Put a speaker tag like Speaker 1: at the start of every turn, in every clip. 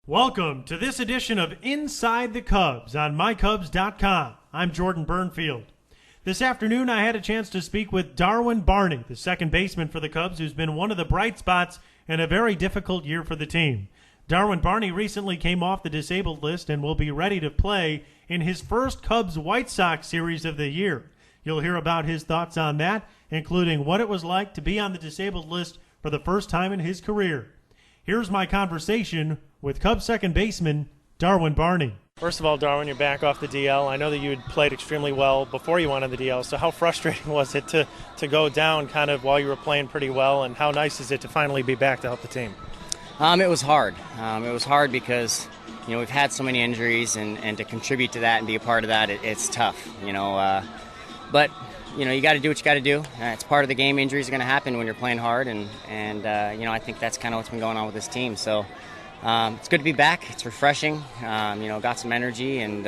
Speaker 1: Welcome to this edition of Inside the Cubs on miCubs.com. I'm Jordan Bernfield. This afternoon I had a chance to speak with Darwin Barney, the second baseman for the Cubs, who's been one of the bright spots in a very difficult year for the team. Darwin Barney recently came off the disabled list and will be ready to play in his first Cubs White Sox series of the year. You'll hear about his thoughts on that, including what it was like to be on the disabled list for the first time in his career. Here's my conversation with Cubs second baseman Darwin Barney. First of all, Darwin, you're back off the DL. I know that you had played extremely well before you went on the DL, so how frustrating was it to go down kind of while you were playing pretty well, and how nice is it to finally be back to help the team?
Speaker 2: It was hard. It was hard because, we've had so many injuries, and to contribute to that and be a part of that, it's tough, But, you got to do what you got to do. It's part of the game. Injuries are going to happen when you're playing hard, and I think that's kind of what's been going on with this team. So it's good to be back. It's refreshing. Got some energy, and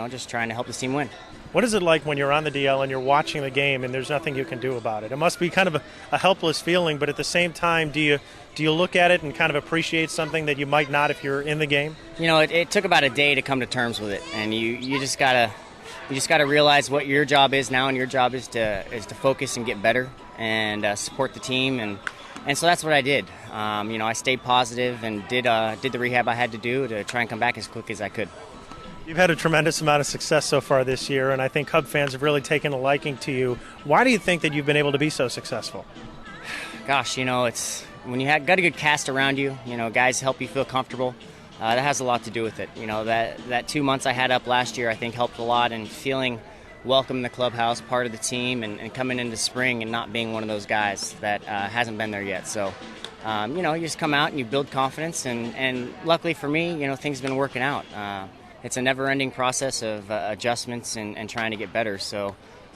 Speaker 2: just trying to help this team win.
Speaker 1: What is it like when you're on the DL and you're watching the game and there's nothing you can do about it? It must be kind of a helpless feeling, but at the same time, do you look at it and kind of appreciate something that you might not if you're in the game?
Speaker 2: It took about a day to come to terms with it, and you just gotta realize what your job is now, and your job is to focus and get better and support the team, and so that's what I did. I stayed positive and did the rehab I had to do to try and come back as quick as I could.
Speaker 1: You've had a tremendous amount of success so far this year, and I think Cub fans have really taken a liking to you. Why do you think that you've been able to be so successful?
Speaker 2: Gosh, it's when you got a good cast around you, guys help you feel comfortable. That has a lot to do with it. That 2 months I had up last year I think helped a lot, and feeling welcome in the clubhouse, part of the team, and coming into spring and not being one of those guys that hasn't been there yet. So, you just come out and you build confidence, and luckily for me, things have been working out. It's a never-ending process of adjustments and trying to get better. So,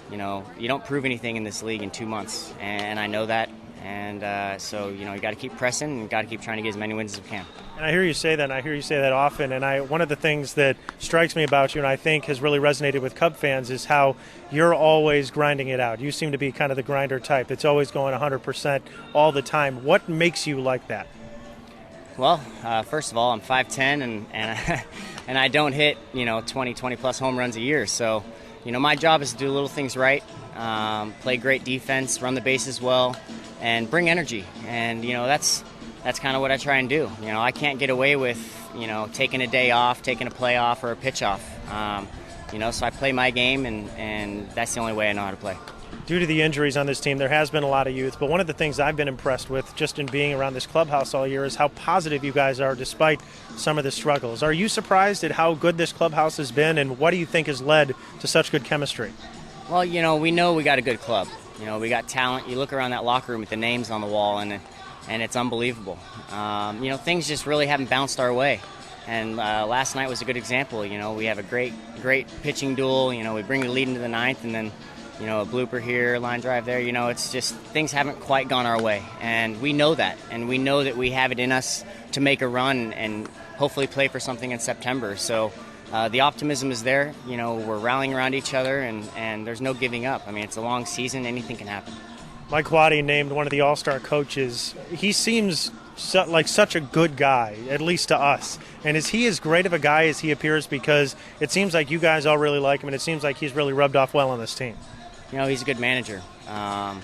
Speaker 2: you don't prove anything in this league in 2 months, and I know that. And so, you got to keep pressing and got to keep trying to get as many wins as we can.
Speaker 1: And I hear you say that, and I hear you say that often. And one of the things that strikes me about you and I think has really resonated with Cub fans is how you're always grinding it out. You seem to be kind of the grinder type that's always going 100% all the time. What makes you like that?
Speaker 2: Well, first of all, I'm 5'10", and I don't hit, 20-plus home runs a year. So, my job is to do little things right, play great defense, run the bases well, and bring energy. And, that's kind of what I try and do. I can't get away with, taking a day off, taking a play off, or a pitch off. So I play my game, and that's the only way I know how to play.
Speaker 1: Due to the injuries on this team, there has been a lot of youth, but one of the things I've been impressed with just in being around this clubhouse all year is how positive you guys are despite some of the struggles. Are you surprised at how good this clubhouse has been, and what do you think has led to such good chemistry?
Speaker 2: Well, we know we got a good club. We got talent. You look around that locker room with the names on the wall, and it's unbelievable. Things just really haven't bounced our way. And last night was a good example. We have a great pitching duel. We bring the lead into the ninth, and then a blooper here, line drive there. It's just things haven't quite gone our way, and we know that, and we know that we have it in us to make a run and hopefully play for something in September. So the optimism is there. We're rallying around each other, and there's no giving up. I mean, it's a long season. Anything can happen.
Speaker 1: Mike Waddy named one of the All-Star coaches. He seems like such a good guy, at least to us. And is he as great of a guy as he appears? Because it seems like you guys all really like him, and it seems like he's really rubbed off well on this team.
Speaker 2: He's a good manager, and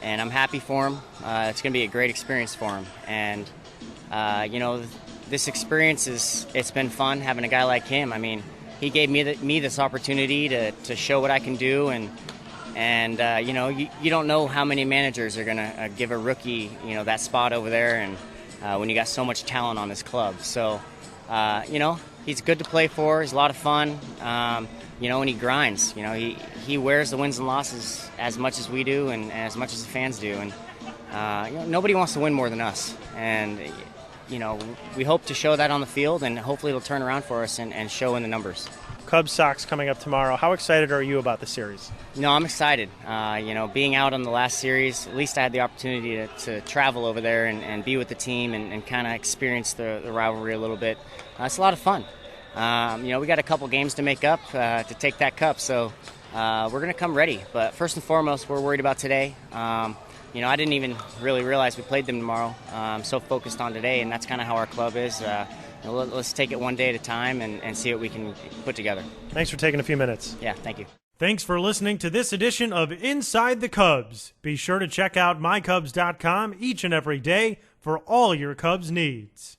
Speaker 2: I'm happy for him. It's going to be a great experience for him. And, this experience it's been fun having a guy like him. I mean, he gave me this opportunity to show what I can do, and you don't know how many managers are going to give a rookie, that spot over there, and when you got so much talent on this club. So, he's good to play for. He's a lot of fun. And he grinds. He wears the wins and losses as much as we do, and as much as the fans do. And nobody wants to win more than us. And we hope to show that on the field, and hopefully it'll turn around for us and show in the numbers.
Speaker 1: Cubs Sox coming up tomorrow. How excited are you about the series?
Speaker 2: No, I'm excited. Being out on the last series, at least I had the opportunity to travel over there and be with the team and kind of experience the rivalry a little bit. It's a lot of fun. We got a couple games to make up to take that cup, so we're going to come ready. But first and foremost, we're worried about today. I didn't even really realize we played them tomorrow. I'm so focused on today, and that's kind of how our club is. let's take it one day at a time and see what we can put together.
Speaker 1: Thanks for taking a few minutes.
Speaker 2: Yeah, thank you.
Speaker 1: Thanks for listening to this edition of Inside the Cubs. Be sure to check out miCubs.com each and every day for all your Cubs needs.